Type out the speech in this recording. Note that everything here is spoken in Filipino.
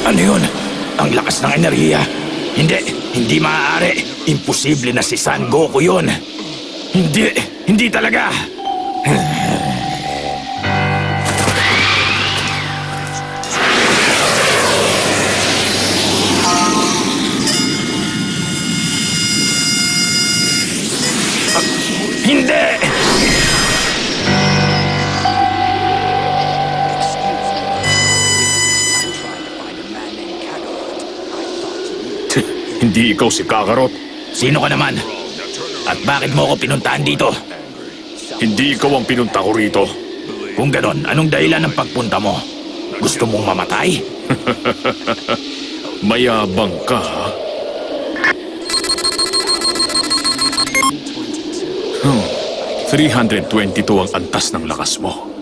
Ano yun? Ang lakas ng enerhiya. Hindi maaari. Imposible na si Son Goku yun. Hindi talaga. Hindi! Hindi ikaw si Kakarot. Sino ka naman? At bakit mo ako pinuntahan dito? Hindi ikaw ang pinunta ko rito. Kung ganon, anong dahilan ng pagpunta mo? Gusto mong mamatay? Mayabang ka, ha? 322 ang antas ng lakas mo.